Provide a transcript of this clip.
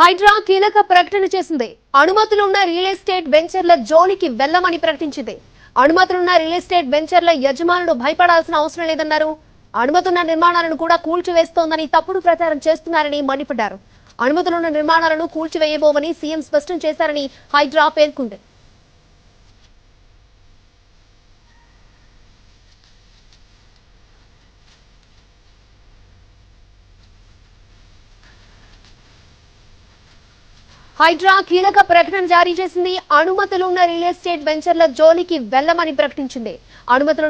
హైడ్రా కీలక ప్రకటన చేసింది. అనుమతులున్న రియల్ ఎస్టేట్ వెంచర్ల జోలికి వెళ్లమని ప్రకటించింది. అనుమతులున్న రియల్ ఎస్టేట్ వెంచర్ల యజమానులు భయపడాల్సిన అవసరం లేదన్నారు. అనుమతున్న నిర్మాణాలను కూడా కూల్చివేస్తోందని తప్పుడు ప్రచారం చేస్తున్నారని మండిపడ్డారు. అనుమతులున్న నిర్మాణాలను కూల్చివేయబోమని సీఎం స్పష్టం చేశారని హైడ్రా పేర్కొంది. హైడ్రా కీలక ప్రకటన జారీ చేసింది. అనుమతులున్న రియల్ ఎస్టేట్ వెంచర్ల జోలికి వెళ్లమని ప్రకటించింది. అనుమతులు